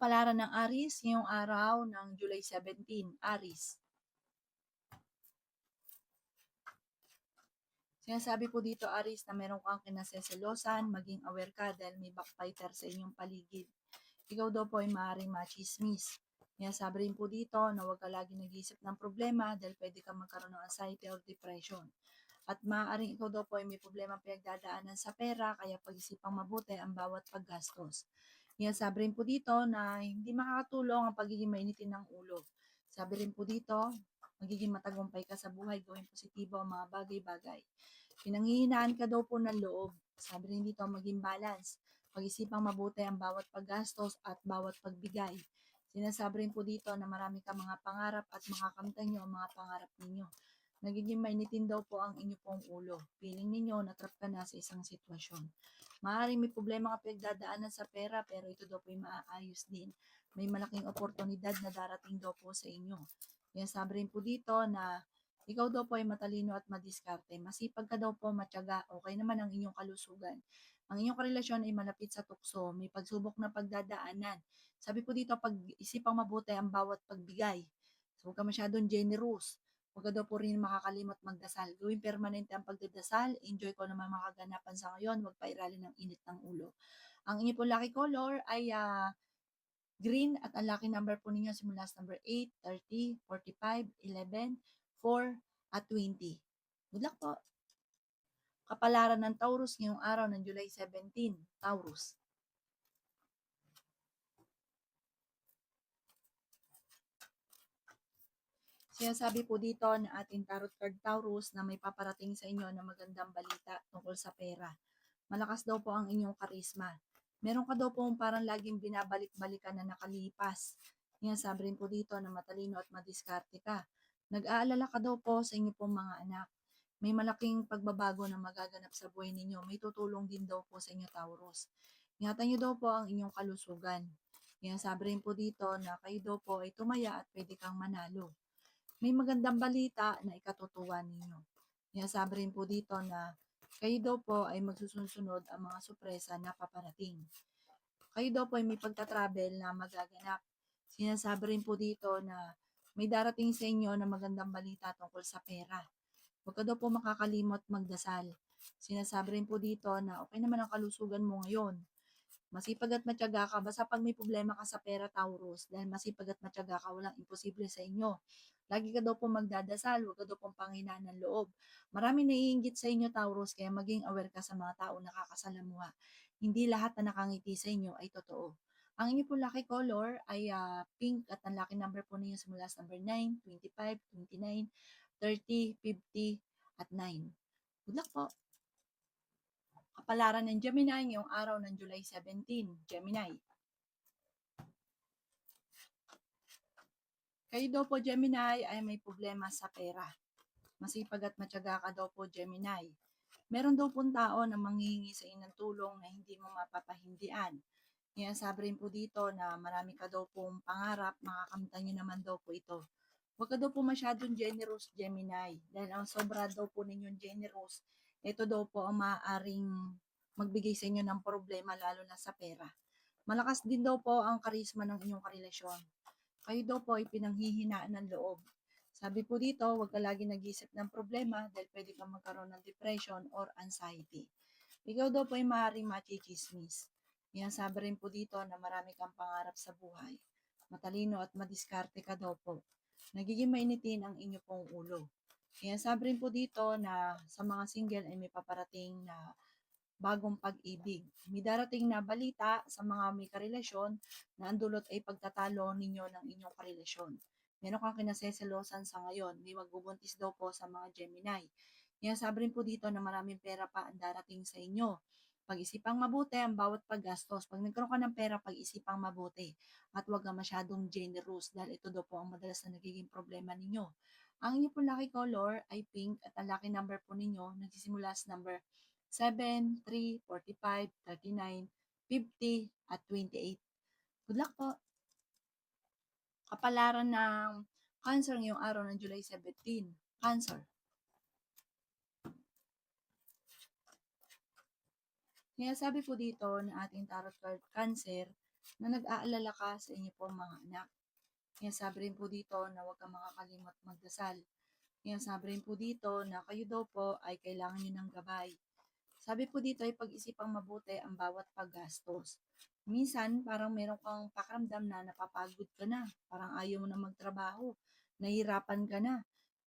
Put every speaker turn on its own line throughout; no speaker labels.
Kapalaran ng Aries ngayong araw ng July 17, Aries. Sinasabi po dito, Aries, na meron kang kinaseselosan, maging aware ka dahil may backbiter sa inyong paligid. Ikaw daw po ay maaaring machismis. Sinasabi rin po dito na huwag ka lagi nag-iisip ng problema dahil pwede kang magkaroon ng anxiety or depression. At maaaring ikaw daw po ay may problema pinagdadaanan sa pera, kaya pag-isipang mabuti ang bawat paggastos. Sabi rin po dito na hindi makakatulong ang pagiging mainitin ng ulo. Sabi rin po dito, magiging matagumpay ka sa buhay, gawin positibo ang mga bagay-bagay. Pinanghihinaan ka daw po ng loob. Sabi rin dito, maging balance. Pag-isipang mabuti ang bawat paggastos at bawat pagbigay. Sinasabi rin po dito na marami ka mga pangarap at makakamtan nyo ang mga pangarap ninyo. Nagiging mainitin daw po ang inyo pong ulo. Feeling ninyo, natrap ka na sa isang sitwasyon. Maaaring may problema ka pinagdadaanan sa pera, pero ito daw po ay maaayos din. May malaking oportunidad na darating daw po sa inyo. Sabi rin po dito na ikaw daw po ay matalino at madiskarte. Masipag ka daw po, matyaga, okay naman ang inyong kalusugan. Ang inyong karelasyon ay malapit sa tukso, may pagsubok na pagdadaanan. Sabi po dito, pag-isipang mabuti ang bawat pagbigay. So, huwag ka masyadong generous. Huwag ka daw po rin makakalimot magdasal. Gawing permanente ang pagdadasal. Enjoy ko naman mga kaganapan sa ngayon. Huwag pairalin ng init ng ulo. Ang inyo po lucky color ay green at ang lucky number po ninyo simula sa number 8, 30, 45, 11, 4, at 20. Good luck po. Kapalaran ng Taurus ngayong araw ng July 17, Taurus. Sinasabi po dito na ating tarot card Taurus na may paparating sa inyo na magandang balita tungkol sa pera. Malakas daw po ang inyong karisma. Meron ka daw po parang laging binabalik-balikan na nakalipas. Sinasabi rin po dito na matalino at madiskarte ka. Nag-aalala ka daw po sa inyo pong mga anak. May malaking pagbabago na magaganap sa buhay ninyo. May tutulong din daw po sa inyo, Taurus. Ingatan nyo daw po ang inyong kalusugan. Sinasabi rin po dito na kayo daw po ay tumaya at pwede kang manalo. May magandang balita na ikatutuwa ninyo. Sinasabi rin po dito na kayo daw po ay magsusunod ang mga sorpresa na paparating. Kayo daw po ay may pagta-travel na magaganap. Sinasabi rin po dito na may darating sa inyo na magandang balita tungkol sa pera. Huwag ka daw po makakalimot magdasal. Sinasabi rin po dito na okay naman ang kalusugan mo ngayon. Masipag at matyaga ka, basta pag may problema ka sa pera, Taurus, dahil masipag at matyaga ka, walang imposible sa inyo. Lagi ka daw po magdadasal, huwag ka daw pong panghinaan ng loob. Marami naiinggit sa inyo, Taurus, kaya maging aware ka sa mga tao na nakakasalamuha. Hindi lahat na nakangiti sa inyo ay totoo. Ang inyo po lucky color ay pink at ang lucky number po ninyo simula sa number 9, 25, 29, 30, 50, at 9. Good luck po! Kapalaran ng Gemini ngayong araw ng July 17, Gemini. Kayo daw po, Gemini, ay may problema sa pera. Masipag at matyaga ka daw po, Gemini. Meron daw pong tao na manghihingi sa inyo ng tulong na hindi mo mapapahindian. Sabi rin po dito na marami ka daw pong pangarap, makakamtan nyo naman daw po ito. Huwag ka daw po masyadong generous, Gemini. Dahil ang sobra daw po ninyong generous, ito daw po ang maaaring magbigay sa inyo ng problema lalo na sa pera. Malakas din daw po ang karisma ng inyong karelasyon. Kayo daw po ay pinanghihinaan ng loob. Sabi po dito, huwag ka lagi nag-isip ng problema dahil pwede kang magkaroon ng depression or anxiety. Ikaw daw po ay maaaring machichismis. Sabi rin po dito na marami kang pangarap sa buhay. Matalino at madiskarte ka daw po. Nagiging mainitin ang inyo pong ulo. Sabi rin po dito na sa mga single ay may paparating na bagong pag-ibig. May darating na balita sa mga may karelasyon na ang dulot ay pagtatalo ninyo ng inyong karelasyon. Meron kang kinaseselosan sa ngayon. May magbubuntis daw po sa mga Gemini. Sabi rin po dito na maraming pera pa ang darating sa inyo. Pag-isipang mabuti ang bawat paggastos. Pag nagkaroon ka ng pera, pag-isipang mabuti. At huwag ka masyadong generous dahil ito daw po ang madalas na nagiging problema ninyo. Ang inyo po lucky color ay pink at ang lucky number po ninyo nagsisimula sa number 7, 3, 45, 39, 50, at 28. Good luck po! Kapalaran ng Cancer ngayong araw ng July 17. Cancer. Sabi po dito na ating tarot card Cancer na nag-aalala ka sa inyo pong mga anak. Kaya sabi rin po dito na huwag kang makakalimot magdasal. Kaya sabi rin po dito na kayo daw po ay kailangan nyo ng gabay. Sabi po dito ay pag-isipang mabuti ang bawat paggastos. Minsan, parang meron kang pakiramdam na napapagod ka na, parang ayaw mo na magtrabaho, nahihirapan ka na.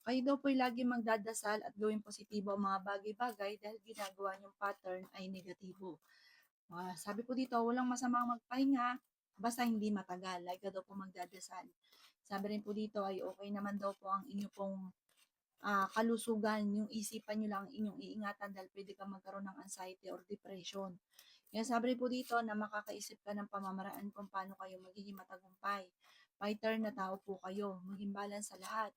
Kayo daw po'y lagi magdadasal at gawing positibo ang mga bagay-bagay dahil ginagawa niyong pattern ay negatibo. Sabi po dito, walang masamang magpahinga, basta hindi matagal. Like ka daw po magdadasal. Sabi rin po dito ay okay naman daw po ang inyo pong kalusugan, yung isipan nyo lang inyong iingatan dahil pwede kang magkaroon ng anxiety or depression. Kaya sabi rin po dito na makakaisip ka ng pamamaraan kung paano kayo magiging matagumpay. Fighter na tao po kayo, maging balance sa lahat.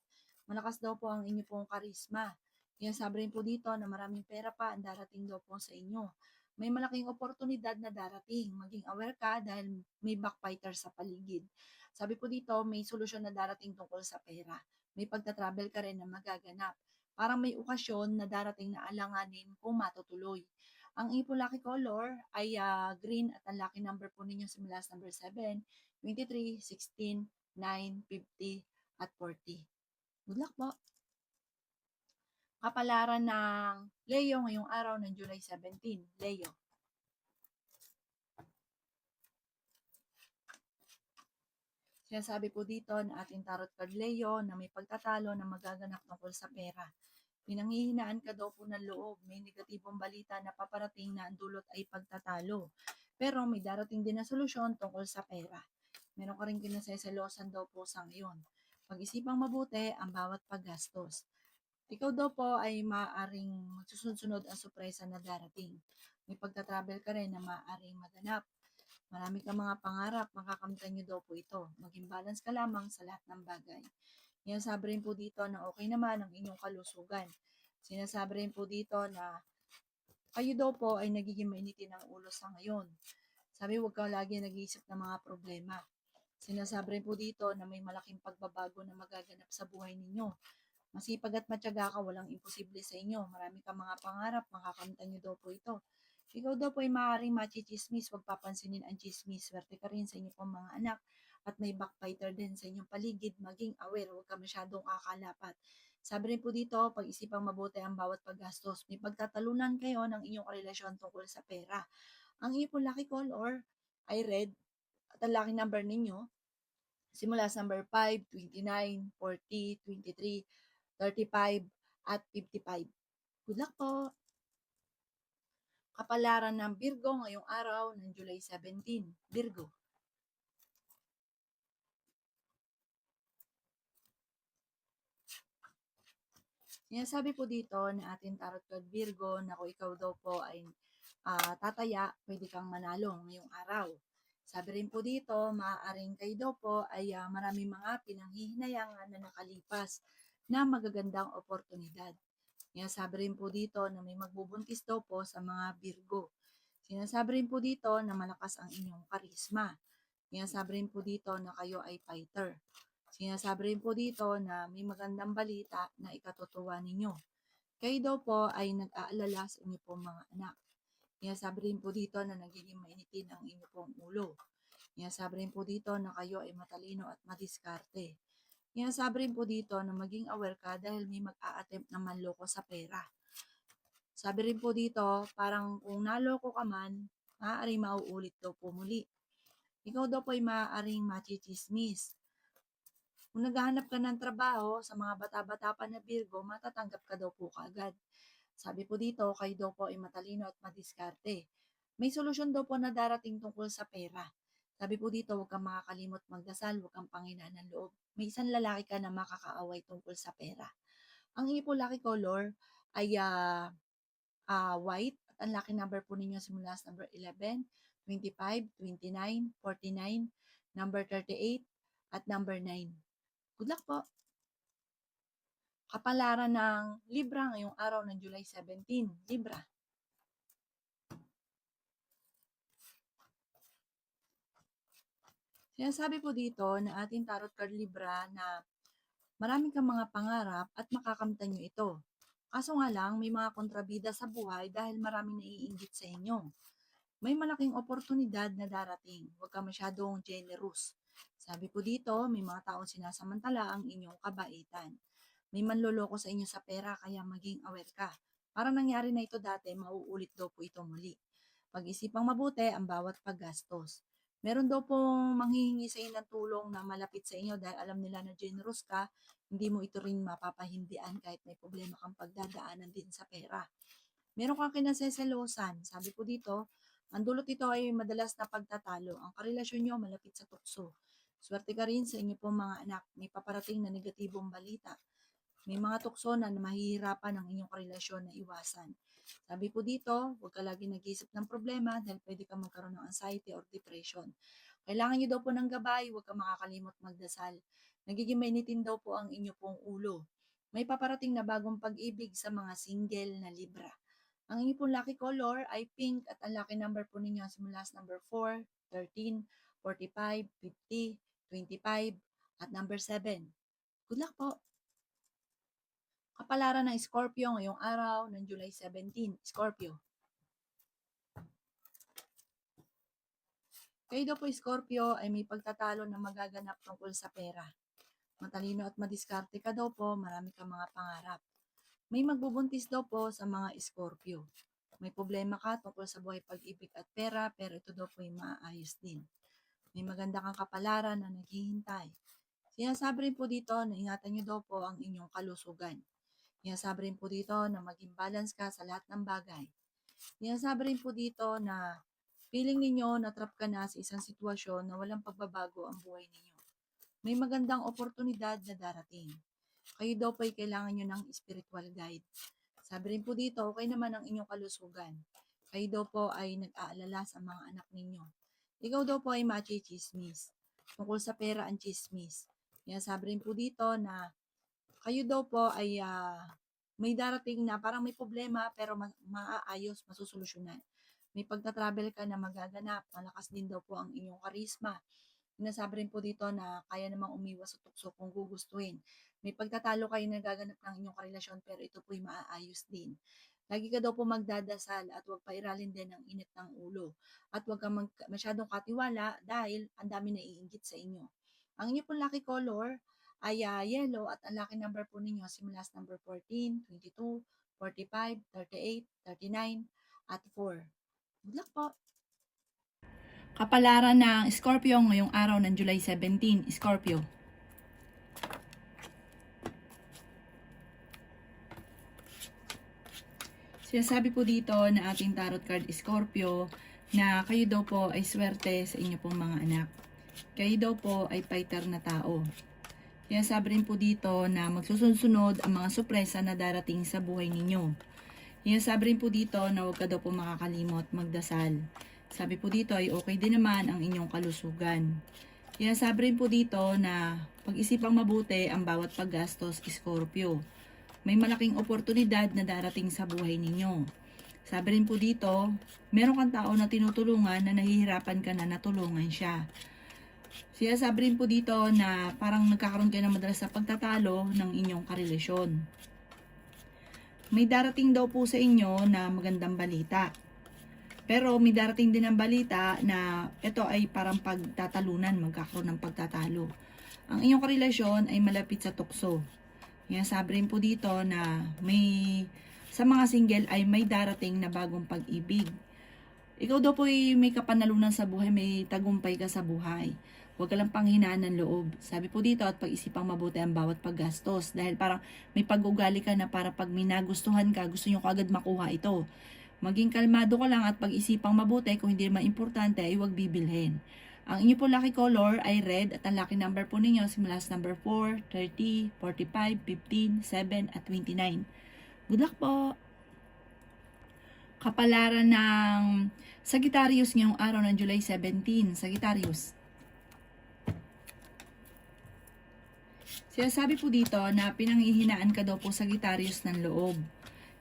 Malakas daw po ang inyo pong karisma. Kaya sabi rin po dito na maraming pera pa ang darating daw po sa inyo. May malaking oportunidad na darating. Maging aware ka dahil may backfighter sa paligid. Sabi po dito, may solusyon na darating tungkol sa pera. May pagta-travel ka rin na magaganap. Parang may okasyon na darating na alanganin kung matutuloy. Ang ipo lucky color ay green at ang lucky number po ninyo simula sa number 7, 23, 16, 9, 50, at 40. Good luck po! Kapalaran ng Leo ngayong araw ng July 17. Leo. Sinasabi po dito na ating tarot card Leo na may pagtatalo na magaganap tungkol sa pera. Pinanghihinaan ka daw po ng loob. May negatibong balita na paparating na ang dulot ay pagtatalo. Pero may darating din na solusyon tungkol sa pera. Meron ka rin kinaseselosan daw po sa ngayon. Pag-isipang mabuti ang bawat paggastos. Ikaw daw po ay maaaring magsusunod-sunod ang sorpresa na darating. May pagta-travel ka rin na maaaring maganap. Marami kang mga pangarap, makakamtan nyo daw po ito. Maging balance ka lamang sa lahat ng bagay. Yan sabi rin po dito na okay naman ang inyong kalusugan. Sinasabi rin po dito na kayo daw po ay nagiging mainitin ang ulo sa ngayon. Sabi huwag ka lagi nag-iisip ng mga problema. Sinasabi rin po dito na may malaking pagbabago na magaganap sa buhay ninyo. Masipag at matyaga ka, walang imposible sa inyo. Marami kang mga pangarap, makakamtan nyo daw po ito. Ikaw daw po ay maaaring machichismis, huwag papansinin ang chismis. Swerte ka rin sa inyo pong mga anak at may backfighter din sa inyong paligid. Maging aware, huwag ka masyadong kakalapat. Sabi rin po dito, pag-isipang mabuti ang bawat paggastos. May pagtatalunan kayo ng inyong relasyon tungkol sa pera. Ang inyong pong lucky color ay red at ang lucky number ninyo simula sa number 5, 29, 40, 23, 35, at 55. Good luck po! Kapalaran ng Virgo ngayong araw ng July 17. Virgo. Sinasabi po dito na ating tarot card Virgo na kung ikaw daw po ay tataya, pwede kang manalo ngayong araw. Sabi rin po dito, maaaring kayo daw po ay maraming mga pinanghihinayangan na nakalipas na magagandang oportunidad. Sinasabi rin po dito na may magbubuntis daw po sa mga Virgo. Sinasabi rin po dito na malakas ang inyong karisma. Sinasabi rin po dito na kayo ay fighter. Sinasabi rin po dito na may magandang balita na ikatutuwa ninyo. Kayo daw po ay nag-aalala sa inyo pong mga anak. Sinasabi rin po dito na nagiging mainitin ang inyo pong ulo. Sinasabi rin po dito na kayo ay matalino at madiskarte. Sinasabi rin po dito na maging aware ka dahil may mag-a-attempt na manloko sa pera. Sabi rin po dito, parang kung naloko ka man, maaaring mauulit daw po muli. Ikaw daw po ay maaaring machichismis. Kung naghahanap ka ng trabaho sa mga bata-bata pa na Virgo, matatanggap ka daw po kaagad. Sabi po dito, kayo daw po ay matalino at madiskarte. May solusyon daw po na darating tungkol sa pera. Sabi po dito, huwag kang makakalimot magdasal, huwag kang panghinaan ng loob. May isang lalaki ka na makakaaway tungkol sa pera. Ang ipo lucky color ay white at ang lucky number po ninyo simula sa number 11, 25, 29, 49, number 38, at number 9. Good luck po! Kapalaran ng Libra ngayong araw ng July 17. Libra. Sinasabi po dito na ating tarot card Libra na marami kang mga pangarap at makakamtan nyo ito. Kaso nga lang, may mga kontrabida sa buhay dahil maraming naiinggit sa inyo. may malaking oportunidad na darating. Huwag ka masyadong generous. Sabi po dito, may mga taong sinasamantala ang inyong kabaitan. May manloloko sa inyo sa pera kaya maging aware ka. Parang nangyari na ito dati, mauulit daw po ito muli. Pag-isipang mabuti ang bawat paggastos. Meron daw pong manghihingi sa inyo ng tulong na malapit sa inyo dahil alam nila na generous ka, hindi mo ito rin mapapahindian kahit may problema kang pagdadaanan din sa pera. Meron kang kinaseselosan. Sabi po dito, ang dulot ito ay madalas na pagtatalo. Ang karelasyon nyo malapit sa tukso. Swerte ka rin sa inyo pong mga anak. May paparating na negatibong balita. May mga tukso na mahihirapan ang inyong karelasyon na iwasan. Sabi po dito, huwag ka lagi nag-iisip ng problema dahil pwede ka magkaroon ng anxiety or depression. Kailangan nyo daw po ng gabay, huwag ka makakalimot magdasal. Nagiging mainitin daw po ang inyo pong ulo. May paparating na bagong pag-ibig sa mga single na Libra. Ang inyong pong lucky color ay pink at ang lucky number po ninyo simula sa number 4, 13, 45, 50, 25, at number 7. Good luck po! Kapalaran ng Scorpio ngayong araw ng July 17. Scorpio. Kayo daw po Scorpio ay may pagtatalo na magaganap tungkol sa pera. Matalino at madiskarte ka daw po, marami kang mga pangarap. May magbubuntis daw po sa mga Scorpio. May problema ka tungkol sa buhay pag-ibig at pera, pero ito daw po ay maayos din. May maganda kang kapalaran na naghihintay. Sinasabi rin po dito na ingatan nyo daw po ang inyong kalusugan. Sinasabi rin po dito na maging balance ka sa lahat ng bagay. Sinasabi rin po dito na feeling ninyo na trap ka na sa isang sitwasyon na walang pagbabago ang buhay ninyo. May magandang oportunidad na darating. Kayo daw po ay kailangan nyo ng spiritual guide. Sabi rin po dito, okay naman ang inyong kalusugan. Kayo daw po ay nag-aalala sa mga anak ninyo. Ikaw daw po ay machi-chismis. Tungkol sa pera ang chismis. Sabi rin po dito na kayo daw po ay may darating na parang may problema pero maaayos, masusolusyonan. May pagta-travel ka na magaganap, malakas din daw po ang inyong karisma. Sinasabi rin po dito na kaya namang umiwas sa tukso kung gugustuhin. May pagtatalo kayo na gaganap ng inyong karelasyon pero ito po'y maaayos din. Lagi ka daw po magdadasal at huwag pairalin din ang init ng ulo. At huwag kang masyadong katiwala dahil ang dami na iinggit sa inyo. Ang inyo pong lucky color ay yellow at ang lucky number po ninyo simula sa number 14, 22, 45, 38, 39, at 4. Good luck po! Kapalaran ng Scorpio ngayong araw ng July 17, Scorpio. Sinasabi po dito na ating tarot card Scorpio na kayo daw po ay swerte sa inyo pong mga anak. Kayo daw po ay fighter na tao. Sinasabi rin po dito na magsusunod ang mga sorpresa na darating sa buhay ninyo. Sinasabi rin po dito na huwag ka daw po makakalimot magdasal. Sabi po dito ay okay din naman ang inyong kalusugan. Sinasabi rin po dito na pag-isipang mabuti ang bawat paggastos, Scorpio. May malaking oportunidad na darating sa buhay ninyo. Sabi rin po dito, meron kang tao na tinutulungan na nahihirapan ka na natulungan siya. Sinasabi rin po dito na parang nagkakaroon kayo ng madalas sa pagtatalo ng inyong karelasyon. May darating daw po sa inyo na magandang balita. Pero may darating din ang balita na ito ay parang pagtatalunan, magkakaroon ng pagtatalo. Ang inyong karelasyon ay malapit sa tukso. Sinasabi rin po dito na sa mga single ay may darating na bagong pag-ibig. Ikaw daw po ay may kapanalunan sa buhay, may tagumpay ka sa buhay. Huwag ka lang panghinaan ng loob. Sabi po dito at pag-isipang mabuti ang bawat paggastos. Dahil parang may pag-ugali ka na para pag may nagustuhan ka, gusto nyo kagad makuha ito. Maging kalmado ka lang at pag-isipang mabuti, kung hindi naman importante ay huwag bibilhin. Ang inyo po lucky color ay red at ang lucky number po ninyo simula sa number 4, 30, 45, 15, 7 at 29. Good luck po! Kapalaran ng Sagittarius ngayong araw ng July 17. Sagittarius. Sinasabi po dito na pinanghihinaan ka daw po Sagittarius ng loob.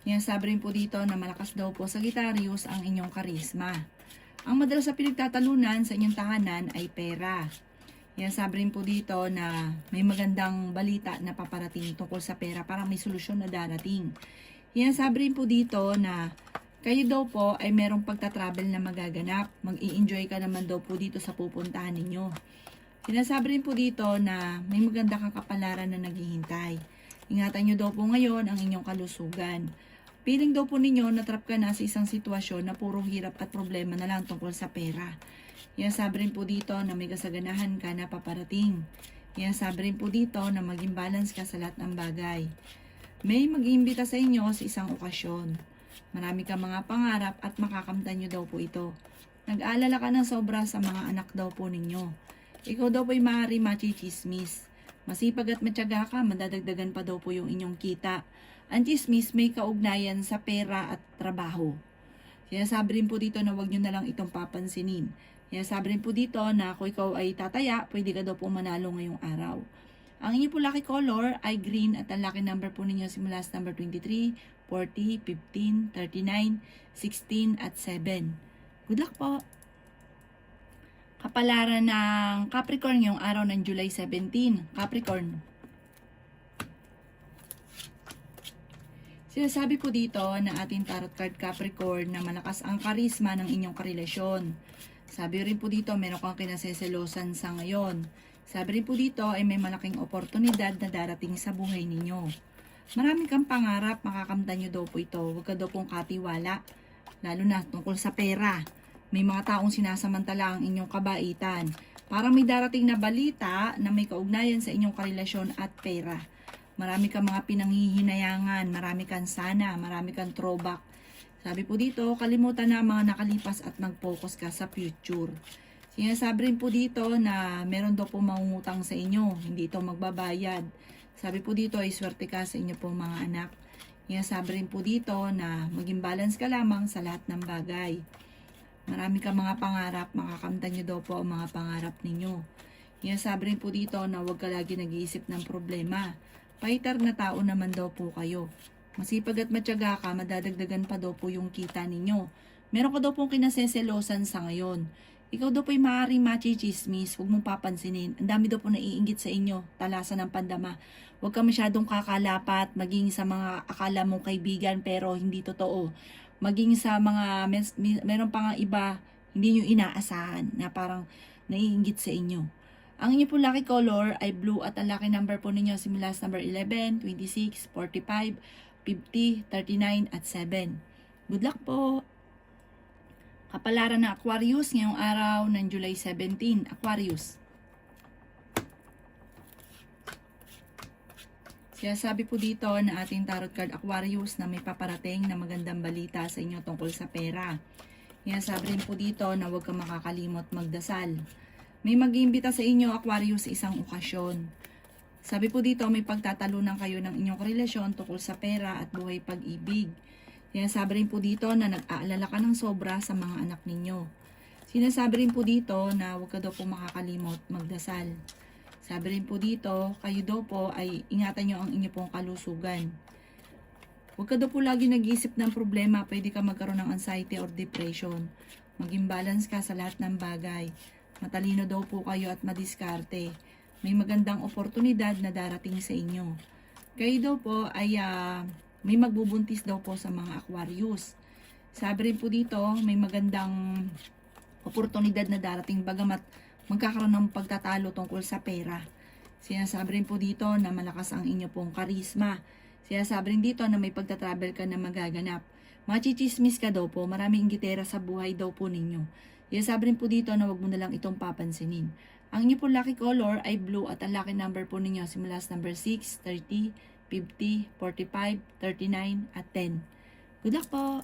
Sinasabi rin po dito na malakas daw po Sagittarius ang inyong karisma. Ang madalas sa pinagtatalunan sa inyong tahanan ay pera. Sinasabi rin po dito na may magandang balita na paparating tungkol sa pera para may solusyon na darating. Sinasabi rin po dito na Kayo daw po ay merong pagta-travel na magaganap. Mag-i-enjoy ka naman daw po dito sa pupuntahan ninyo. Sinasabi rin po dito na may maganda kang kapalaran na naghihintay. Ingatan nyo daw po ngayon ang inyong kalusugan. Feeling daw po ninyo na trap ka na sa isang sitwasyon na puro hirap at problema na lang tungkol sa pera. Sinasabi rin po dito na may kasaganahan ka na paparating. Sinasabi rin po dito na maging balance ka sa lahat ng bagay. May mag-iimbita sa inyo sa isang okasyon. Marami ka mga pangarap at makakamtan nyo daw po ito. Nag-aalala ka ng sobra sa mga anak daw po ninyo. Ikaw daw po ay maaari machichismis. Masipag at matyaga ka, madadagdagan pa daw po yung inyong kita. Ang chismis may kaugnayan sa pera at trabaho. Sinasabi rin po dito na huwag nyo na lang itong papansinin. Sinasabi rin po dito na kung ikaw ay tataya, pwede ka daw po manalo ngayong araw. Ang inyo po lucky color ay green at ang lucky number po ninyo simula sa number 23, 40, 15, 39, 16 at 7. Good luck po! Kapalaran ng Capricorn yung araw ng July 17. Capricorn. Sinasabi po dito na ating tarot card Capricorn na malakas ang karisma ng inyong karelasyon. Sabi rin po dito meron kang kinaseselosan sa ngayon. Sabi rin po dito ay may malaking oportunidad na darating sa buhay ninyo. Marami kang pangarap, makakamtan nyo daw po ito. Huwag ka daw pong katiwala, lalo na tungkol sa pera. May mga taong sinasamantala ang inyong kabaitan. Parang may darating na balita na may kaugnayan sa inyong karelasyon at pera. Marami kang mga pinanghihinayangan, marami kang sana, marami kang throwback. Sabi po dito, kalimutan na ang mga nakalipas at mag-focus ka sa future. Sinasabi rin po dito na meron daw po mangungutang sa inyo, hindi ito magbabayad. Sabi po dito ay swerte ka sa inyo pong mga anak. Sinasabi rin po dito na maging balance ka lamang sa lahat ng bagay. Marami kang mga pangarap, makakamtan nyo daw po ang mga pangarap ninyo. Sinasabi rin po dito na huwag ka lagi nag-iisip ng problema. Fighter na tao naman daw po kayo. Masipag at matyaga ka, madadagdagan pa daw po yung kita ninyo. Meron ka daw pong kinaseselosan sa ngayon. Ikaw daw po ay maaaring machichismis, huwag mong papansinin. Ang dami daw po naiinggit sa inyo, talasan ng pandama. Huwag ka masyadong kakalapat, maging sa mga akala mong kaibigan pero hindi totoo. Maging sa mga, meron pa nga iba, hindi nyo inaasahan na parang naiinggit sa inyo. Ang inyo po lucky color ay blue at ang lucky number po ninyo simula sa number 11, 26, 45, 50, 39 at 7. Good luck po! Kapalaran ng Aquarius ngayong araw ng July 17. Aquarius. Sinasabi po dito na ating tarot card Aquarius na may paparating na magandang balita sa inyo tungkol sa pera. Sinasabi rin po dito na huwag kang makakalimot magdasal. May mag-iimbita sa inyo Aquarius sa isang okasyon. Sabi po dito may pagtatalunan kayo ng inyong relasyon tungkol sa pera at buhay pag-ibig. Sinasabi rin po dito na nag-aalala ka ng sobra sa mga anak ninyo. Sinasabi rin po dito na huwag ka daw po makakalimot magdasal. Sabi rin po dito, kayo daw po ay ingatan nyo ang inyo pong kalusugan. Huwag ka daw po lagi nag-iisip ng problema, pwede ka magkaroon ng anxiety or depression. Maging balance ka sa lahat ng bagay. Matalino daw po kayo at madiskarte. May magandang oportunidad na darating sa inyo. Kayo daw po ay may magbubuntis daw po sa mga Aquarius. Sabi rin po dito, may magandang oportunidad na darating bagamat magkakaroon ng pagtatalo tungkol sa pera. Sinasabi rin po dito na malakas ang inyo pong karisma. Sinasabi rin dito na may pagtatravel ka na magaganap. Machichismis ka daw po, maraming gitera sa buhay daw po ninyo. Sinasabi rin po dito na wag mo na lang itong papansinin. Ang inyo po lucky color ay blue at ang lucky number po ninyo simula sa number 6, 30, 50, 45, 39 at 10. Good luck po!